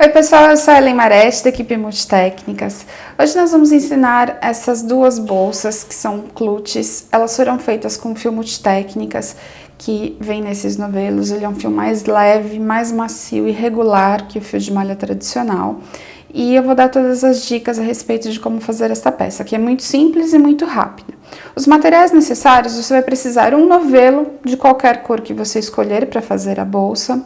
Oi pessoal, eu sou a Ellen Marete da equipe Multitécnicas. Hoje nós vamos ensinar essas duas bolsas que são clutches. Elas foram feitas com fio Multitécnicas que vem nesses novelos. Ele é um fio mais leve, mais macio e regular que o fio de malha tradicional. E eu vou dar todas as dicas a respeito de como fazer essa peça, que é muito simples e muito rápida. Os materiais necessários, você vai precisar um novelo de qualquer cor que você escolher para fazer a bolsa.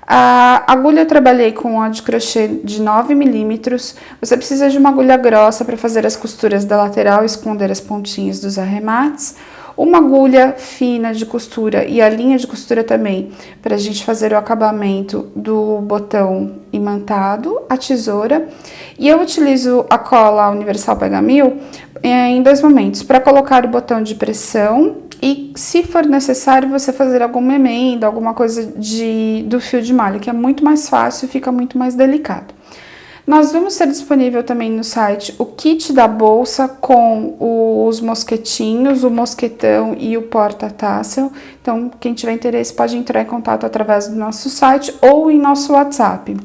A agulha eu trabalhei com a de crochê de 9 milímetros. Você precisa de uma agulha grossa para fazer as costuras da lateral e esconder as pontinhas dos arremates. Uma agulha fina de costura e a linha de costura também, para a gente fazer o acabamento do botão imantado, a tesoura. E eu utilizo a cola Universal Pega Mil em dois momentos, para colocar o botão de pressão e, se for necessário, você fazer alguma emenda, alguma coisa do fio de malha, que é muito mais fácil e fica muito mais delicado. Nós vamos ter disponível também no site o kit da bolsa com os mosquetinhos, o mosquetão e o porta-tassel. Então, quem tiver interesse pode entrar em contato através do nosso site ou em nosso WhatsApp.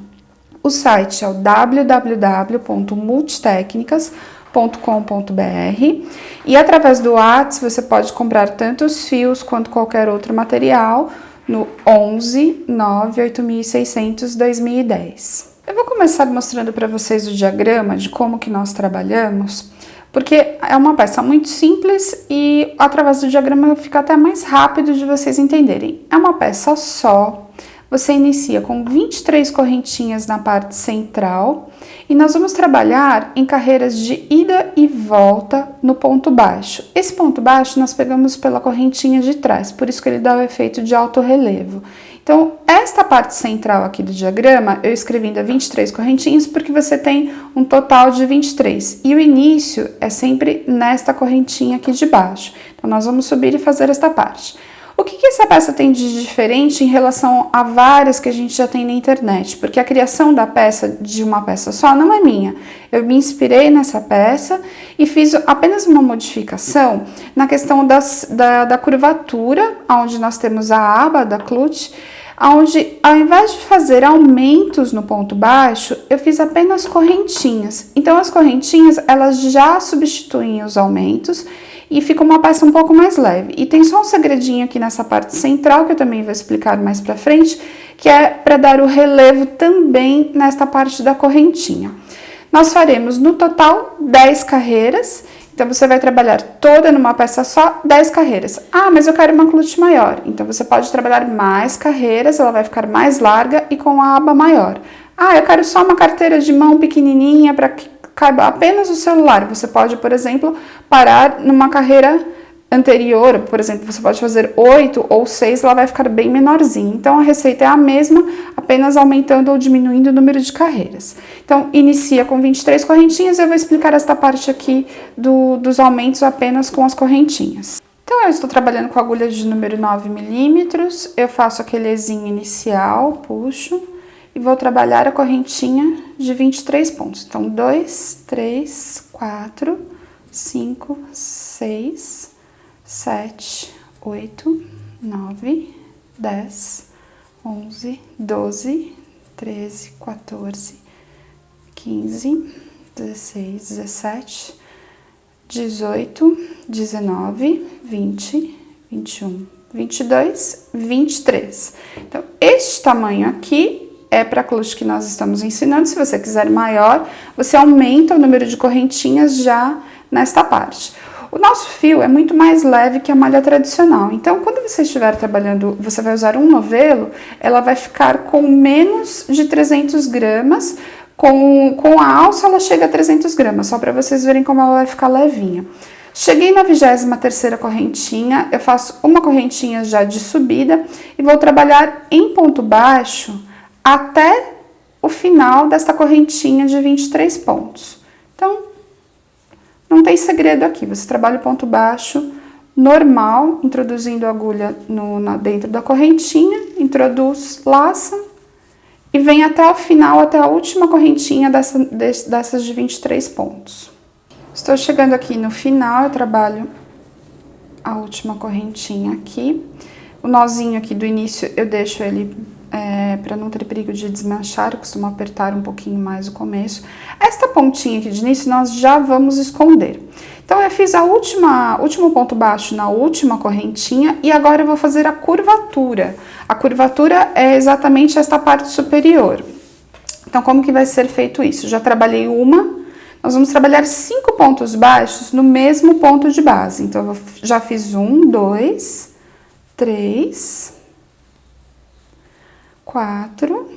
O site é o www.multitecnicas.com.br e através do WhatsApp você pode comprar tanto os fios quanto qualquer outro material no 11 98600 2010. Eu vou começar mostrando para vocês o diagrama de como que nós trabalhamos, porque é uma peça muito simples e através do diagrama fica até mais rápido de vocês entenderem. É uma peça só. Você inicia com 23 correntinhas na parte central e nós vamos trabalhar em carreiras de ida e volta no ponto baixo. Esse ponto baixo nós pegamos pela correntinha de trás, por isso que ele dá o efeito de alto relevo. Então, esta parte central aqui do diagrama, eu escrevi ainda 23 correntinhas porque você tem um total de 23. E o início é sempre nesta correntinha aqui de baixo. Então, nós vamos subir e fazer esta parte. O que essa peça tem de diferente em relação a várias que a gente já tem na internet? Porque a criação da peça, de uma peça só, não é minha. Eu me inspirei nessa peça e fiz apenas uma modificação na questão da curvatura, onde nós temos a aba da clutch, onde ao invés de fazer aumentos no ponto baixo, eu fiz apenas correntinhas. Então, as correntinhas, elas já substituem os aumentos e fica uma peça um pouco mais leve. E tem só um segredinho aqui nessa parte central, que eu também vou explicar mais pra frente, que é para dar o relevo também nesta parte da correntinha. Nós faremos no total 10 carreiras, então você vai trabalhar toda numa peça só, 10 carreiras. Ah, mas eu quero uma clutch maior, então você pode trabalhar mais carreiras, ela vai ficar mais larga e com a aba maior. Ah, eu quero só uma carteira de mão pequenininha para que caiba apenas o celular. Você pode, por exemplo, parar numa carreira anterior, por exemplo, você pode fazer 8 ou 6, ela vai ficar bem menorzinha. Então, a receita é a mesma, apenas aumentando ou diminuindo o número de carreiras. Então, inicia com 23 correntinhas, eu vou explicar esta parte aqui dos aumentos apenas com as correntinhas. Então, eu estou trabalhando com a agulha de número 9 milímetros, eu faço aquele Ezinho inicial, puxo, e vou trabalhar a correntinha de 23 pontos. Então, 2, 3, 4, 5, 6, 7, 8, 9, 10, 11, 12, 13, 14, 15, 16, 17, 18, 19, 20, 21, 22, 23. Então, este tamanho aqui é para a clutch que nós estamos ensinando. Se você quiser maior, você aumenta o número de correntinhas já nesta parte. O nosso fio é muito mais leve que a malha tradicional, então quando você estiver trabalhando, você vai usar um novelo, ela vai ficar com menos de 300 gramas, com a alça ela chega a 300 gramas, só para vocês verem como ela vai ficar levinha. Cheguei na 23ª correntinha, eu faço uma correntinha já de subida e vou trabalhar em ponto baixo até o final desta correntinha de 23 pontos. Então, não tem segredo aqui, você trabalha o ponto baixo normal, introduzindo a agulha dentro da correntinha, introduz, laça e vem até o final, até a última correntinha dessas de 23 pontos. Estou chegando aqui no final, eu trabalho a última correntinha aqui. O nozinho aqui do início eu deixo ele para não ter perigo de desmanchar, eu costumo apertar um pouquinho mais o começo. Esta pontinha aqui de início nós já vamos esconder. Então, eu fiz último ponto baixo na última correntinha e agora eu vou fazer a curvatura. A curvatura é exatamente esta parte superior. Então, como que vai ser feito isso? Já trabalhei nós vamos trabalhar 5 pontos baixos no mesmo ponto de base. Então, eu já fiz 1, 2, 3, 4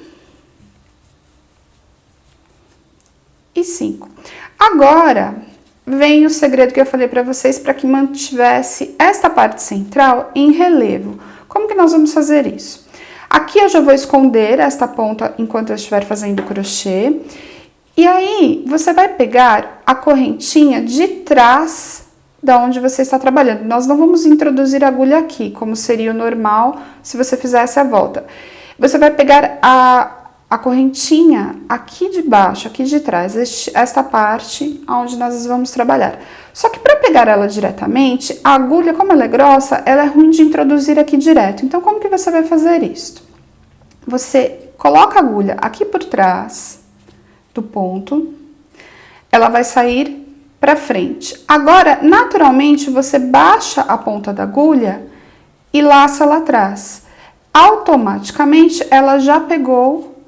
e 5. Agora, vem o segredo que eu falei para vocês para que mantivesse esta parte central em relevo. Como que nós vamos fazer isso? Aqui eu já vou esconder esta ponta enquanto eu estiver fazendo crochê. E aí, você vai pegar a correntinha de trás da onde você está trabalhando. Nós não vamos introduzir a agulha aqui, como seria o normal se você fizesse a volta. Você vai pegar a correntinha aqui de baixo, aqui de trás, esta parte onde nós vamos trabalhar. Só que para pegar ela diretamente, a agulha, como ela é grossa, ela é ruim de introduzir aqui direto. Então, como que você vai fazer isso? Você coloca a agulha aqui por trás do ponto, ela vai sair para frente. Agora, naturalmente, você baixa a ponta da agulha e laça lá atrás. Automaticamente, ela já pegou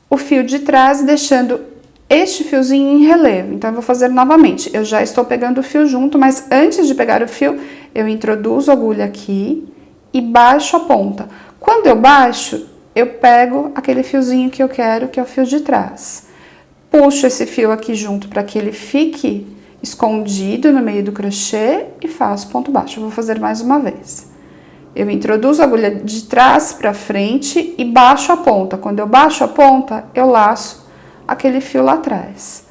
o fio de trás, deixando este fiozinho em relevo. Então, eu vou fazer novamente. Eu já estou pegando o fio junto, mas antes de pegar o fio, eu introduzo a agulha aqui e baixo a ponta. Quando eu baixo, eu pego aquele fiozinho que eu quero, que é o fio de trás. Puxo esse fio aqui junto para que ele fique escondido no meio do crochê e faço ponto baixo. Eu vou fazer mais uma vez. Eu introduzo a agulha de trás para frente e baixo a ponta. Quando eu baixo a ponta, eu laço aquele fio lá atrás.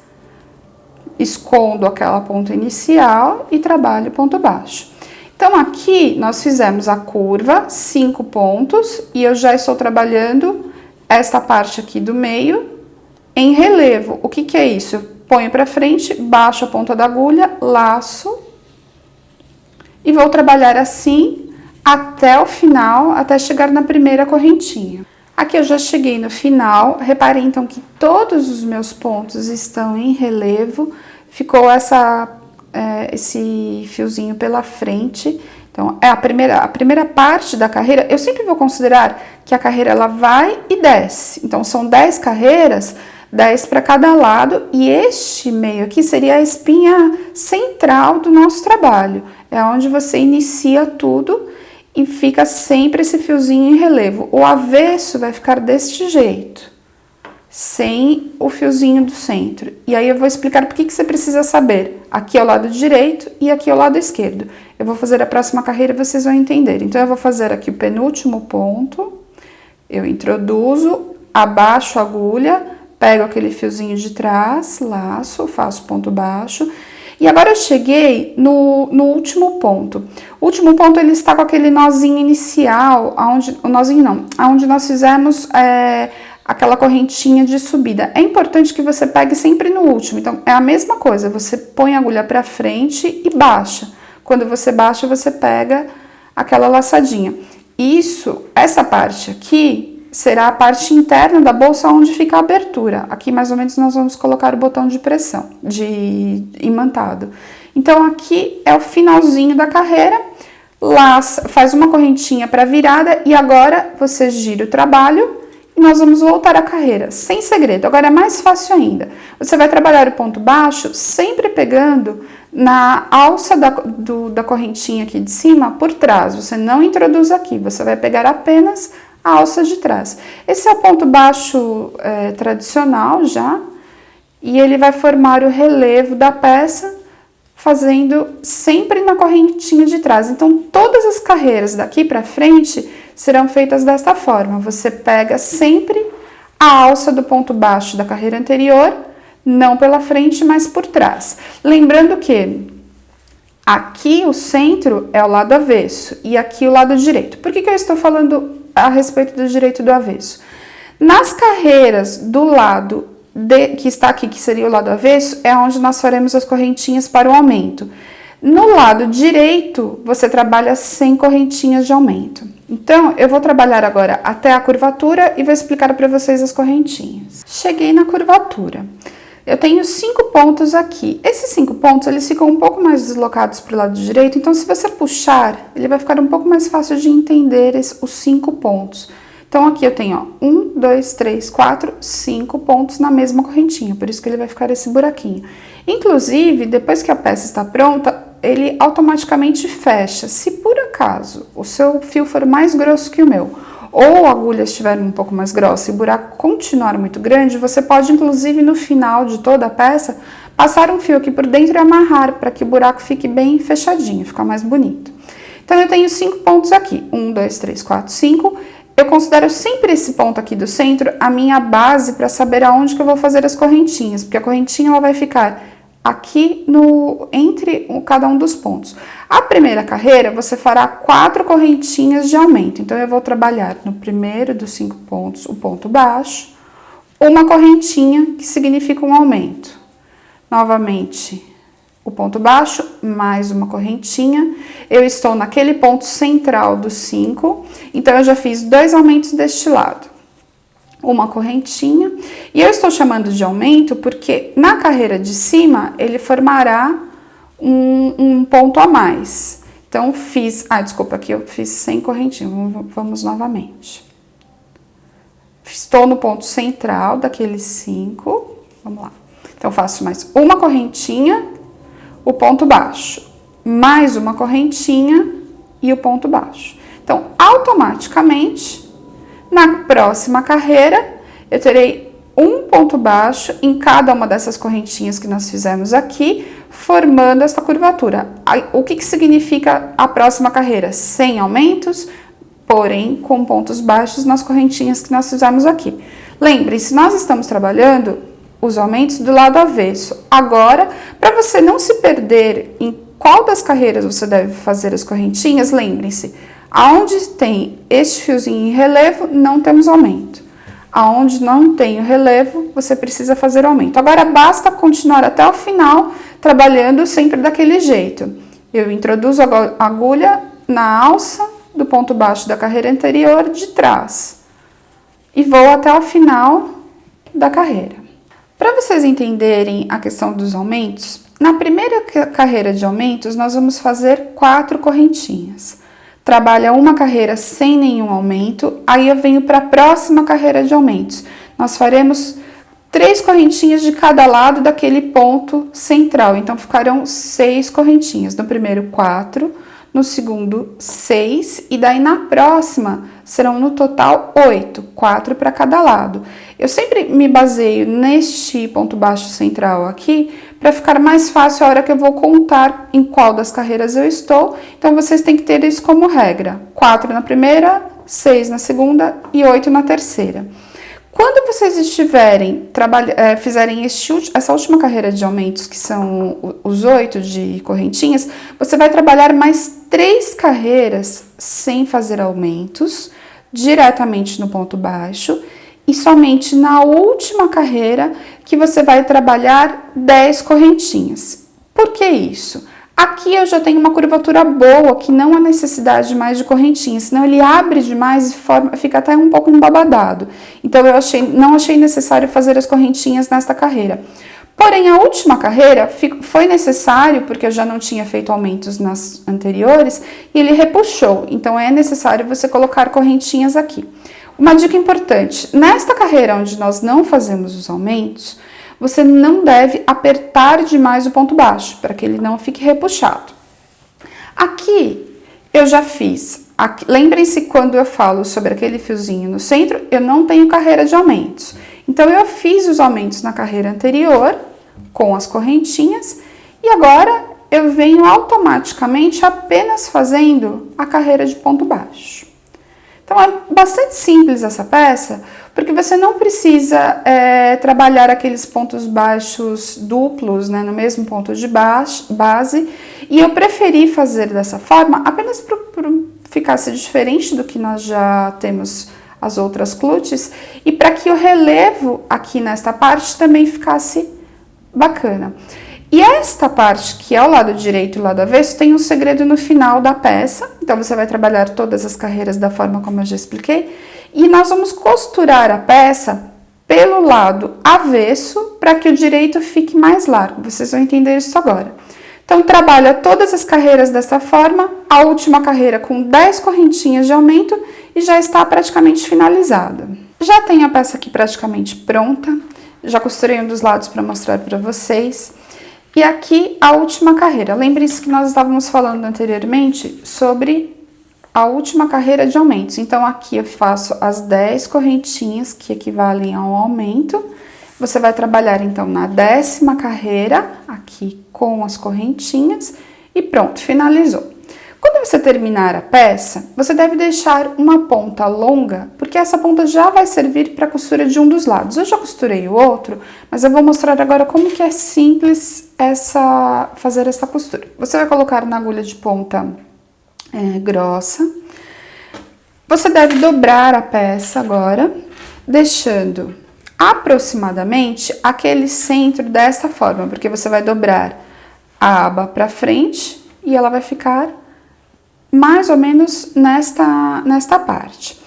Escondo aquela ponta inicial e trabalho ponto baixo. Então, aqui nós fizemos a curva, 5 pontos, e eu já estou trabalhando essa parte aqui do meio em relevo. O que é isso? Eu ponho para frente, baixo a ponta da agulha, laço e vou trabalhar assim até o final, até chegar na primeira correntinha. Aqui eu já cheguei no final, reparem então que todos os meus pontos estão em relevo, ficou esse fiozinho pela frente. Então, é a primeira parte da carreira. Eu sempre vou considerar que a carreira ela vai e desce. Então, são 10 carreiras, 10 para cada lado, e este meio aqui seria a espinha central do nosso trabalho. É onde você inicia tudo e fica sempre esse fiozinho em relevo. O avesso vai ficar deste jeito, sem o fiozinho do centro. E aí eu vou explicar por que você precisa saber. Aqui é o lado direito e aqui é o lado esquerdo. Eu vou fazer a próxima carreira e vocês vão entender. Então, eu vou fazer aqui o penúltimo ponto. Eu introduzo, abaixo a agulha, pego aquele fiozinho de trás, laço, faço ponto baixo. E agora eu cheguei no último ponto. O último ponto, ele está com aquele nozinho inicial, aonde nós fizemos aquela correntinha de subida. É importante que você pegue sempre no último. Então, é a mesma coisa, você põe a agulha pra frente e baixa. Quando você baixa, você pega aquela laçadinha. Essa parte aqui será a parte interna da bolsa onde fica a abertura. Aqui, mais ou menos, nós vamos colocar o botão de pressão, de imantado. Então, aqui é o finalzinho da carreira, faz uma correntinha para virada e agora você gira o trabalho e nós vamos voltar à carreira, sem segredo. Agora é mais fácil ainda. Você vai trabalhar o ponto baixo sempre pegando na alça da correntinha aqui de cima por trás. Você não introduz aqui, você vai pegar apenas a alça de trás. Esse é o ponto baixo tradicional já, e ele vai formar o relevo da peça, fazendo sempre na correntinha de trás. Então, todas as carreiras daqui para frente serão feitas desta forma. Você pega sempre a alça do ponto baixo da carreira anterior, não pela frente, mas por trás. Lembrando que aqui o centro é o lado avesso e aqui o lado direito. Por que eu estou falando a respeito do direito e do avesso? Nas carreiras do lado que está aqui, que seria o lado avesso, é onde nós faremos as correntinhas para o aumento. No lado direito, você trabalha sem correntinhas de aumento. Então, eu vou trabalhar agora até a curvatura e vou explicar para vocês as correntinhas. Cheguei na curvatura. Eu tenho 5 pontos aqui. Esses 5 pontos, eles ficam um pouco mais deslocados para o lado direito, então se você puxar, ele vai ficar um pouco mais fácil de entender os 5 pontos. Então, aqui eu tenho, ó, 1, 2, 3, 4, 5 pontos na mesma correntinha, por isso que ele vai ficar esse buraquinho. Inclusive, depois que a peça está pronta, ele automaticamente fecha. Se por acaso o seu fio for mais grosso que o meu, ou a agulha estiver um pouco mais grossa e o buraco continuar muito grande, você pode, inclusive, no final de toda a peça, passar um fio aqui por dentro e amarrar para que o buraco fique bem fechadinho, ficar mais bonito. Então, eu tenho 5 pontos aqui. 1, 2, 3, 4, 5. Eu considero sempre esse ponto aqui do centro a minha base para saber aonde que eu vou fazer as correntinhas, porque a correntinha ela vai ficar aqui entre cada um dos pontos. A primeira carreira, você fará 4 correntinhas de aumento. Então, eu vou trabalhar no primeiro dos 5 pontos, o ponto baixo, uma correntinha, que significa um aumento. Novamente, o ponto baixo, mais uma correntinha. Eu estou naquele ponto central dos 5, então, eu já fiz 2 aumentos deste lado. Uma correntinha, e eu estou chamando de aumento porque na carreira de cima ele formará um ponto a mais. Então, desculpa, aqui eu fiz sem correntinha, vamos novamente. Estou no ponto central daqueles 5, vamos lá. Então, faço mais uma correntinha, o ponto baixo, mais uma correntinha e o ponto baixo. Então, automaticamente, na próxima carreira, eu terei um ponto baixo em cada uma dessas correntinhas que nós fizemos aqui, formando essa curvatura. O que significa a próxima carreira? Sem aumentos, porém com pontos baixos nas correntinhas que nós fizemos aqui. Lembre-se, nós estamos trabalhando os aumentos do lado avesso. Agora, para você não se perder em qual das carreiras você deve fazer as correntinhas, lembre-se, aonde tem este fiozinho em relevo, não temos aumento. Aonde não tem o relevo, você precisa fazer aumento. Agora, basta continuar até o final, trabalhando sempre daquele jeito. Eu introduzo a agulha na alça do ponto baixo da carreira anterior de trás. E vou até o final da carreira. Para vocês entenderem a questão dos aumentos, na primeira carreira de aumentos, nós vamos fazer 4 correntinhas. Trabalha uma carreira sem nenhum aumento, aí eu venho para a próxima carreira de aumentos. Nós faremos 3 correntinhas de cada lado daquele ponto central, então ficarão 6 correntinhas. No primeiro, 4, no segundo, 6, e daí na próxima serão no total 8, 4 para cada lado. Eu sempre me baseio neste ponto baixo central aqui, para ficar mais fácil a hora que eu vou contar em qual das carreiras eu estou. Então, vocês têm que ter isso como regra. 4 na primeira, 6 na segunda e 8 na terceira. Quando vocês fizerem essa última carreira de aumentos, que são os 8 de correntinhas, você vai trabalhar mais 3 carreiras sem fazer aumentos, diretamente no ponto baixo, e somente na última carreira que você vai trabalhar 10 correntinhas. Por que isso? Aqui eu já tenho uma curvatura boa, que não há necessidade mais de correntinha, senão ele abre demais e fica até um pouco embabadado. Então, não achei necessário fazer as correntinhas nesta carreira. Porém, a última carreira foi necessário, porque eu já não tinha feito aumentos nas anteriores, e ele repuxou. Então, é necessário você colocar correntinhas aqui. Uma dica importante, nesta carreira onde nós não fazemos os aumentos, você não deve apertar demais o ponto baixo, para que ele não fique repuxado. Aqui, eu já fiz. Lembrem-se, quando eu falo sobre aquele fiozinho no centro, eu não tenho carreira de aumentos. Então, eu fiz os aumentos na carreira anterior, com as correntinhas, e agora eu venho automaticamente apenas fazendo a carreira de ponto baixo. Então, é bastante simples essa peça, porque você não precisa trabalhar aqueles pontos baixos duplos, né, no mesmo ponto de base. E eu preferi fazer dessa forma, apenas para ficasse diferente do que nós já temos as outras clutches, e para que o relevo aqui nesta parte também ficasse bacana. E esta parte, que é o lado direito e o lado avesso, tem um segredo no final da peça. Então, você vai trabalhar todas as carreiras da forma como eu já expliquei. E nós vamos costurar a peça pelo lado avesso para que o direito fique mais largo. Vocês vão entender isso agora. Então, trabalha todas as carreiras dessa forma, a última carreira com 10 correntinhas de aumento e já está praticamente finalizada. Já tenho a peça aqui praticamente pronta, já costurei um dos lados para mostrar para vocês. E aqui a última carreira. Lembre-se que nós estávamos falando anteriormente sobre a última carreira de aumentos. Então, aqui eu faço as 10 correntinhas que equivalem ao aumento. Você vai trabalhar, então, na 10ª carreira, aqui com as correntinhas, e pronto, finalizou. Quando você terminar a peça, você deve deixar uma ponta longa, porque essa ponta já vai servir para a costura de um dos lados. Eu já costurei o outro, mas eu vou mostrar agora como que é simples fazer essa costura. Você vai colocar na agulha de ponta grossa. Você deve dobrar a peça agora, deixando aproximadamente aquele centro dessa forma, porque você vai dobrar a aba para frente e ela vai ficar mais ou menos nesta parte.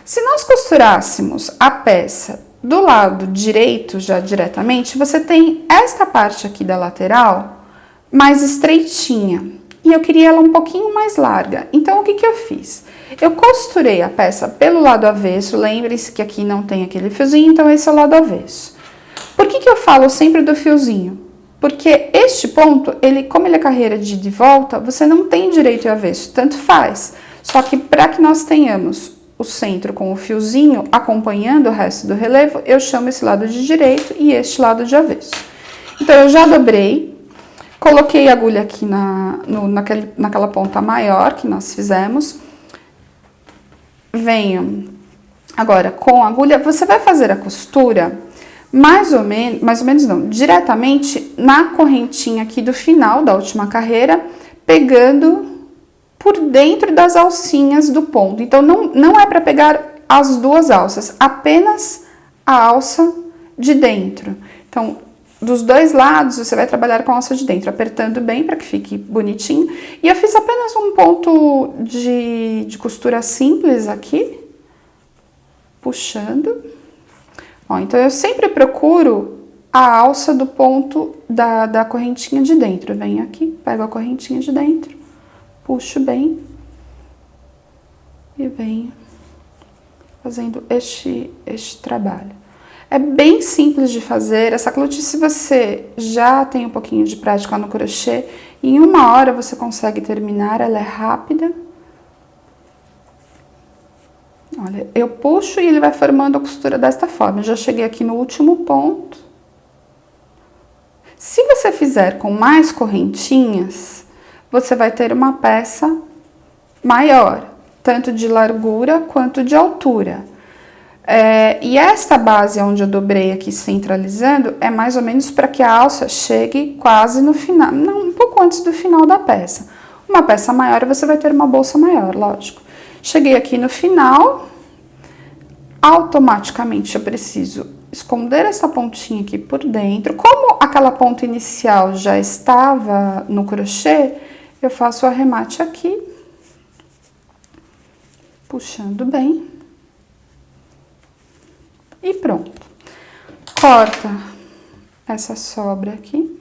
Se nós costurássemos a peça do lado direito já diretamente, você tem esta parte aqui da lateral mais estreitinha e eu queria ela um pouquinho mais larga. Então, o que que eu fiz? Eu costurei a peça pelo lado avesso, lembre-se que aqui não tem aquele fiozinho, então esse é o lado avesso. Por que que eu falo sempre do fiozinho? Porque este ponto, como ele é carreira de ida e volta, você não tem direito e avesso, tanto faz. Só que para que nós tenhamos o centro com o fiozinho acompanhando o resto do relevo, eu chamo esse lado de direito e este lado de avesso. Então, eu já dobrei, coloquei a agulha aqui naquela ponta maior que nós fizemos. Venho agora com a agulha, você vai fazer a costura mais ou menos não, diretamente na correntinha aqui do final da última carreira, pegando por dentro das alcinhas do ponto. Então, não é para pegar as duas alças, apenas a alça de dentro. Então, dos dois lados, você vai trabalhar com a alça de dentro, apertando bem para que fique bonitinho. E eu fiz apenas um ponto de costura simples aqui, puxando. Ó, então, eu sempre procuro a alça do ponto da correntinha de dentro. Eu venho aqui, pego a correntinha de dentro, puxo bem e venho fazendo este trabalho. É bem simples de fazer. Essa cloute, se você já tem um pouquinho de prática no crochê, em 1 hora você consegue terminar, ela é rápida. Olha, eu puxo e ele vai formando a costura desta forma. Eu já cheguei aqui no último ponto. Se você fizer com mais correntinhas, você vai ter uma peça maior, tanto de largura quanto de altura. E esta base onde eu dobrei aqui centralizando, é mais ou menos para que a alça chegue quase no final, não, um pouco antes do final da peça. Uma peça maior, você vai ter uma bolsa maior, lógico. Cheguei aqui no final, automaticamente eu preciso esconder essa pontinha aqui por dentro. Como aquela ponta inicial já estava no crochê, eu faço o arremate aqui, puxando bem. E pronto. Corta essa sobra aqui.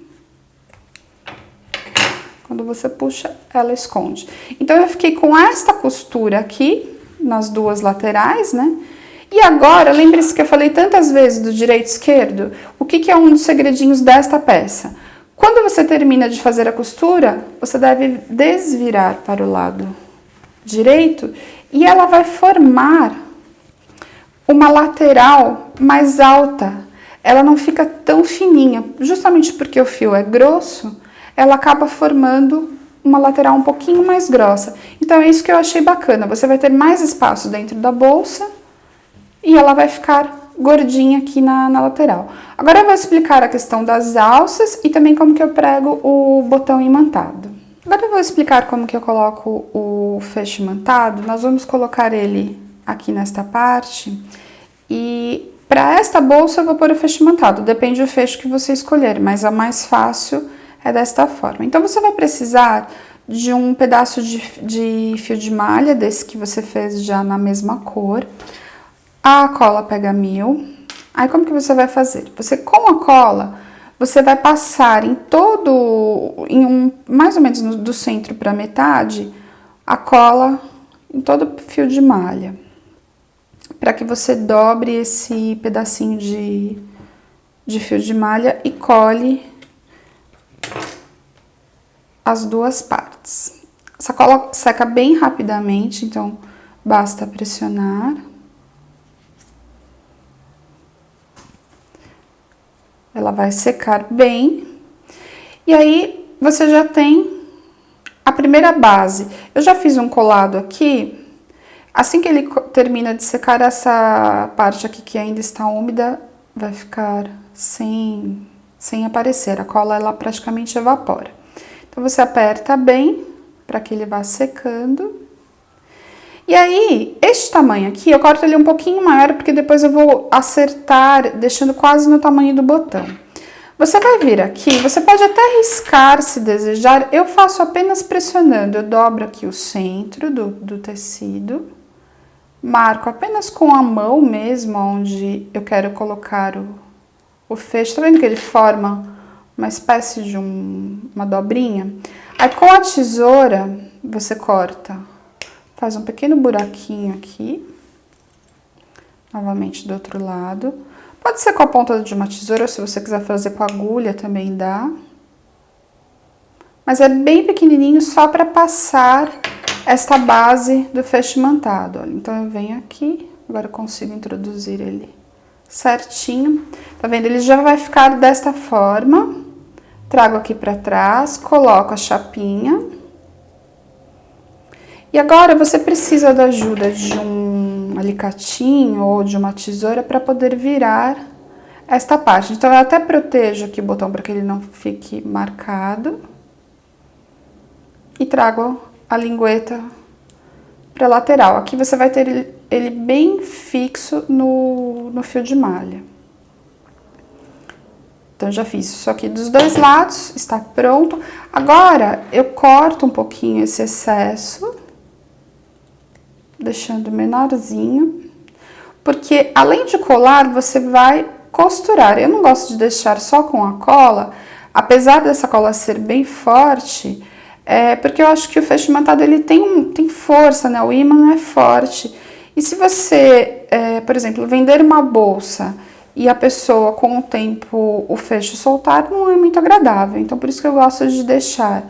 Quando você puxa, ela esconde. Então, eu fiquei com esta costura aqui, nas duas laterais, né? E agora, lembre-se que eu falei tantas vezes do direito e esquerdo, o que é um dos segredinhos desta peça? Quando você termina de fazer a costura, você deve desvirar para o lado direito e ela vai formar uma lateral mais alta. Ela não fica tão fininha, justamente porque o fio é grosso, ela acaba formando uma lateral um pouquinho mais grossa. Então, é isso que eu achei bacana. Você vai ter mais espaço dentro da bolsa e ela vai ficar gordinha aqui na lateral. Agora, eu vou explicar a questão das alças e também como que eu prego o botão imantado. Agora, eu vou explicar como que eu coloco o fecho imantado. Nós vamos colocar ele aqui nesta parte. E para esta bolsa, eu vou pôr o fecho imantado. Depende do fecho que você escolher, mas a mais fácil é desta forma. Então, você vai precisar de um pedaço de fio de malha, desse que você fez já na mesma cor. A cola pega 1000. Aí, como que você vai fazer? Você, com a cola, você vai passar em todo, mais ou menos do centro para metade, a cola em todo o fio de malha. Para que você dobre esse pedacinho de fio de malha e cole as duas partes. Essa cola seca bem rapidamente, então basta pressionar. Ela vai secar bem. E aí, você já tem a primeira base. Eu já fiz um colado aqui. Assim que ele termina de secar, essa parte aqui que ainda está úmida vai ficar sem aparecer. A cola, ela praticamente evapora. Então, você aperta bem para que ele vá secando. E aí, este tamanho aqui, eu corto ele um pouquinho maior, porque depois eu vou acertar, deixando quase no tamanho do botão. Você vai vir aqui, você pode até riscar se desejar, eu faço apenas pressionando. Eu dobro aqui o centro do tecido, marco apenas com a mão mesmo, onde eu quero colocar o fecho. Tá vendo que ele forma uma espécie de uma dobrinha? Aí, com a tesoura, você corta, faz um pequeno buraquinho aqui, novamente do outro lado. Pode ser com a ponta de uma tesoura, se você quiser fazer com a agulha também dá. Mas é bem pequenininho, só para passar esta base do fecho imantado. Olha, então eu venho aqui, agora eu consigo introduzir ele certinho. Tá vendo? Ele já vai ficar desta forma. Trago aqui para trás, coloco a chapinha. E agora você precisa da ajuda de um alicatinho ou de uma tesoura para poder virar esta parte. Então, eu até protejo aqui o botão para que ele não fique marcado. E trago a lingueta para a lateral. Aqui você vai ter ele bem fixo no fio de malha. Então, já fiz isso aqui dos dois lados, está pronto. Agora, eu corto um pouquinho esse excesso, deixando menorzinho, porque além de colar, você vai costurar. Eu não gosto de deixar só com a cola, apesar dessa cola ser bem forte, porque eu acho que o fecho imantado ele tem força, né? O ímã é forte. E se você, por exemplo, vender uma bolsa e a pessoa com o tempo o fecho soltar, não é muito agradável. Então, por isso que eu gosto de deixar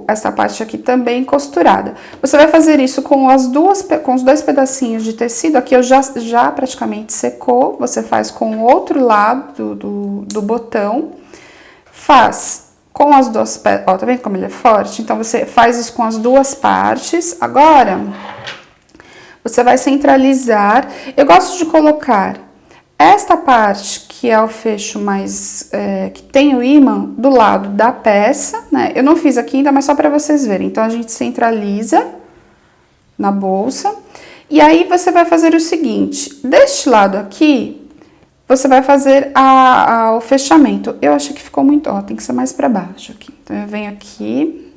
essa parte aqui também costurada. Você vai fazer isso com os dois pedacinhos de tecido. Aqui eu já praticamente secou. Você faz com o outro lado do botão. Faz com as duas peças. Ó, tá vendo como ele é forte? Então, você faz isso com as duas partes. Agora, você vai centralizar. Eu gosto de colocar esta parte, que é o fecho mais, que tem o ímã, do lado da peça, né? Eu não fiz aqui ainda, mas só para vocês verem. Então, a gente centraliza na bolsa. E aí, você vai fazer o seguinte. Deste lado aqui, você vai fazer o fechamento. Eu achei que ficou muito, ó, tem que ser mais para baixo aqui. Então, eu venho aqui.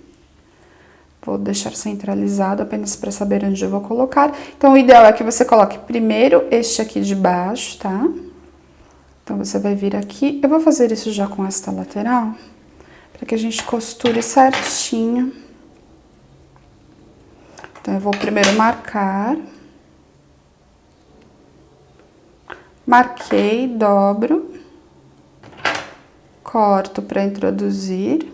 Vou deixar centralizado apenas para saber onde eu vou colocar. Então, o ideal é que você coloque primeiro este aqui de baixo, tá? Então, você vai vir aqui. Eu vou fazer isso já com esta lateral, para que a gente costure certinho. Então, eu vou primeiro marcar. Marquei, dobro. Corto para introduzir.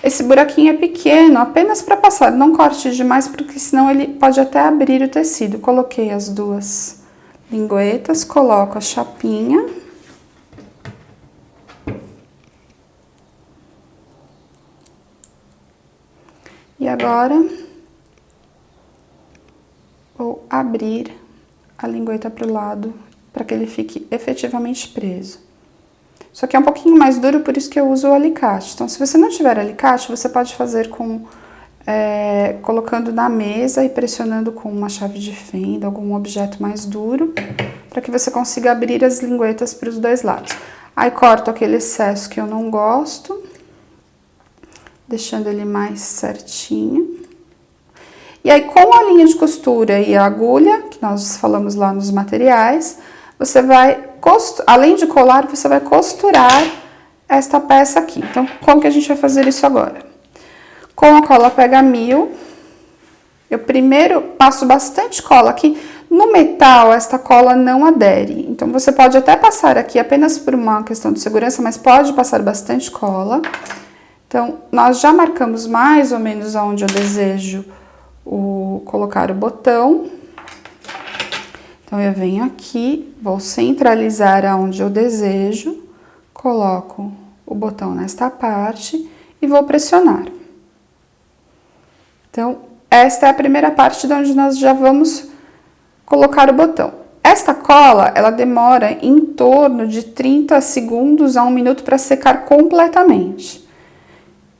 Esse buraquinho é pequeno, apenas para passar, não corte demais, porque senão ele pode até abrir o tecido. Coloquei as duas linguetas, coloco a chapinha. E agora, vou abrir a lingueta para o lado, para que ele fique efetivamente preso. Isso aqui é um pouquinho mais duro, por isso que eu uso o alicate. Então, se você não tiver alicate, você pode fazer colocando na mesa e pressionando com uma chave de fenda, algum objeto mais duro, para que você consiga abrir as linguetas para os dois lados. Aí corto aquele excesso que eu não gosto, deixando ele mais certinho. E aí, com a linha de costura e a agulha, que nós falamos lá nos materiais, você vai, além de colar, você vai costurar esta peça aqui. Então, como que a gente vai fazer isso agora? Com a cola Pega Mil, eu primeiro passo bastante cola aqui. No metal, esta cola não adere. Então, você pode até passar aqui apenas por uma questão de segurança, mas pode passar bastante cola. Então, nós já marcamos mais ou menos onde eu desejo colocar o botão. Então, eu venho aqui, vou centralizar aonde eu desejo, coloco o botão nesta parte e vou pressionar. Então, esta é a primeira parte de onde nós já vamos colocar o botão. Esta cola, ela demora em torno de 30 segundos a 1 minuto para secar completamente.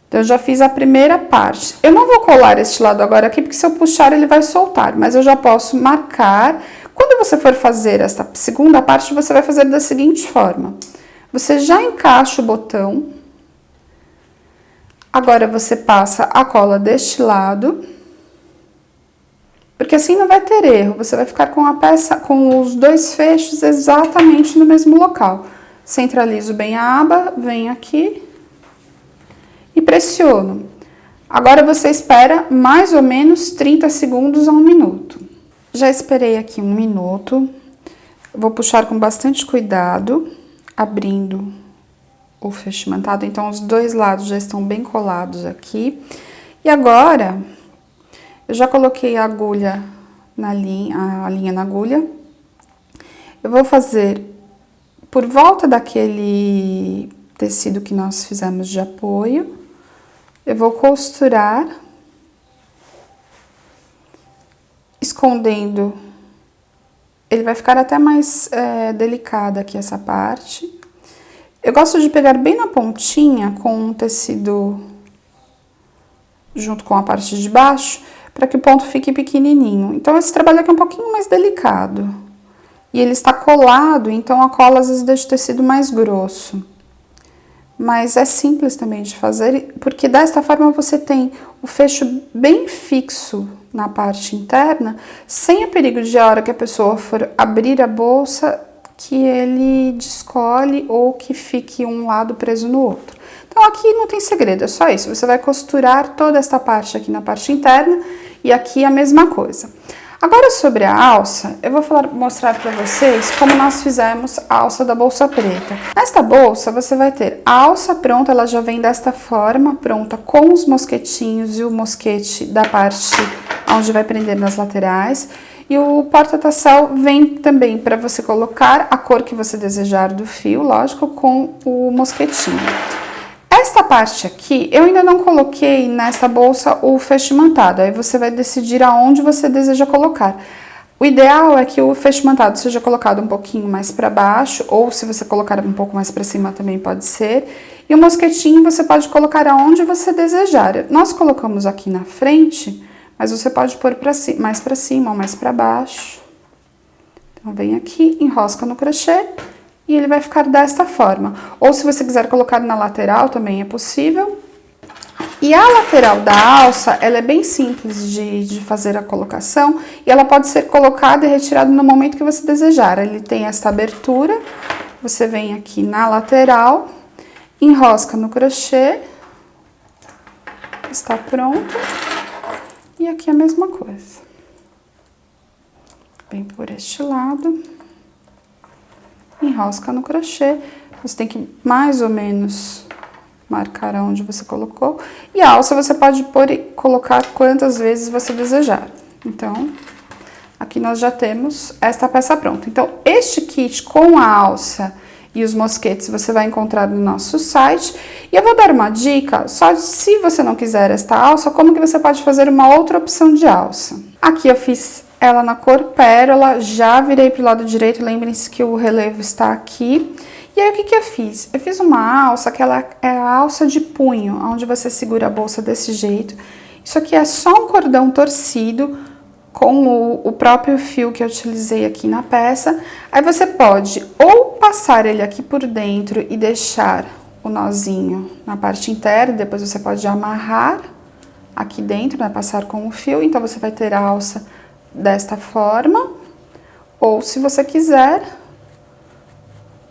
Então, eu já fiz a primeira parte. Eu não vou colar este lado agora aqui, porque se eu puxar ele vai soltar, mas eu já posso marcar. Quando você for fazer essa segunda parte, você vai fazer da seguinte forma. Você já encaixa o botão. Agora, você passa a cola deste lado. Porque assim não vai ter erro. Você vai ficar com a peça, com os dois fechos exatamente no mesmo local. Centralizo bem a aba, venho aqui e pressiono. Agora, você espera mais ou menos 30 segundos a 1 minuto. Já esperei aqui 1 minuto. Vou puxar com bastante cuidado, abrindo o fechimantado. Então, os dois lados já estão bem colados aqui. E agora, eu já coloquei a agulha na linha, a linha na agulha. Eu vou fazer por volta daquele tecido que nós fizemos de apoio. Eu vou costurar, escondendo. Ele vai ficar até mais delicado aqui essa parte. Eu gosto de pegar bem na pontinha com um tecido junto com a parte de baixo, para que o ponto fique pequenininho. Então, esse trabalho aqui é um pouquinho mais delicado. E ele está colado, então a cola às vezes deixa o tecido mais grosso. Mas é simples também de fazer, porque desta forma você tem o fecho bem fixo na parte interna, sem o perigo de a hora que a pessoa for abrir a bolsa, que ele descole ou que fique um lado preso no outro. Então, aqui não tem segredo, é só isso. Você vai costurar toda esta parte aqui na parte interna e aqui a mesma coisa. Agora, sobre a alça, eu vou mostrar para vocês como nós fizemos a alça da bolsa preta. Nesta bolsa, você vai ter a alça pronta, ela já vem desta forma, pronta, com os mosquetinhos e o mosquete da parte onde vai prender nas laterais. E o porta-tassel vem também para você colocar a cor que você desejar do fio, lógico, com o mosquetinho. Esta parte aqui, eu ainda não coloquei nessa bolsa o fechimantado, aí você vai decidir aonde você deseja colocar. O ideal é que o fechimantado seja colocado um pouquinho mais para baixo, ou se você colocar um pouco mais para cima também pode ser. E o mosquetinho você pode colocar aonde você desejar. Nós colocamos aqui na frente, mas você pode pôr mais para cima ou mais para baixo. Então, vem aqui, enrosca no crochê. E ele vai ficar desta forma. Ou se você quiser colocar na lateral, também é possível. E a lateral da alça, ela é bem simples de fazer a colocação. E ela pode ser colocada e retirada no momento que você desejar. Ele tem esta abertura. Você vem aqui na lateral, enrosca no crochê. Está pronto. E aqui a mesma coisa. Vem por este lado. Enrosca no crochê, você tem que mais ou menos marcar onde você colocou. E a alça você pode pôr e colocar quantas vezes você desejar. Então, aqui nós já temos esta peça pronta. Então, este kit com a alça e os mosquetes você vai encontrar no nosso site. E eu vou dar uma dica, só se você não quiser esta alça, como que você pode fazer uma outra opção de alça. Aqui eu fiz ela na cor pérola, já virei pro lado direito, lembrem-se que o relevo está aqui. E aí, o que que eu fiz? Eu fiz uma alça, que ela é a alça de punho, onde você segura a bolsa desse jeito. Isso aqui é só um cordão torcido com o próprio fio que eu utilizei aqui na peça. Aí você pode ou passar ele aqui por dentro e deixar o nozinho na parte interna, depois você pode amarrar aqui dentro, né, passar com o fio, então você vai ter a alça desta forma. Ou se você quiser,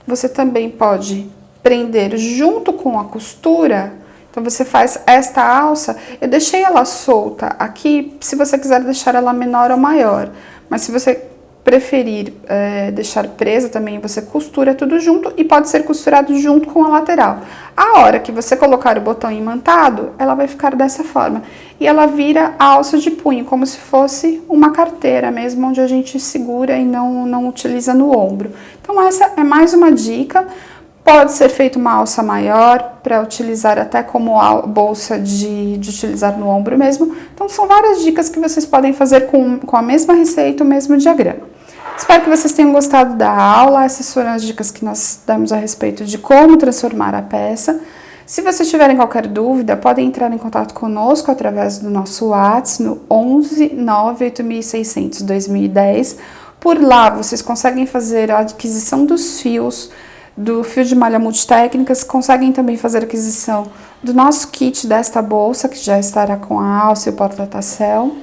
você também pode prender junto com a costura. Então, você faz esta alça, eu deixei ela solta aqui, se você quiser deixar ela menor ou maior. Mas se você preferir deixar presa também, você costura tudo junto e pode ser costurado junto com a lateral. A hora que você colocar o botão imantado, ela vai ficar dessa forma. E ela vira a alça de punho, como se fosse uma carteira mesmo, onde a gente segura e não utiliza no ombro. Então, essa é mais uma dica. Pode ser feita uma alça maior, para utilizar até como bolsa de utilizar no ombro mesmo. Então, são várias dicas que vocês podem fazer com a mesma receita, o mesmo diagrama. Espero que vocês tenham gostado da aula. Essas foram as dicas que nós damos a respeito de como transformar a peça. Se vocês tiverem qualquer dúvida, podem entrar em contato conosco através do nosso WhatsApp no 11 98600 2010. Por lá, vocês conseguem fazer a aquisição dos fios, do fio de malha multitécnicas, conseguem também fazer a aquisição do nosso kit desta bolsa, que já estará com a alça e o porta-tassel,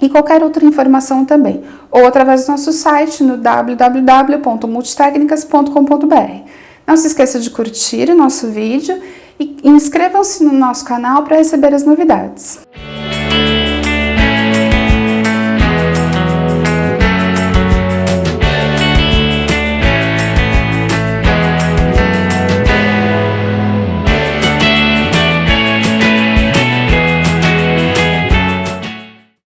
e qualquer outra informação também, ou através do nosso site no www.multitecnicas.com.br. Não se esqueça de curtir o nosso vídeo e inscrevam-se no nosso canal para receber as novidades.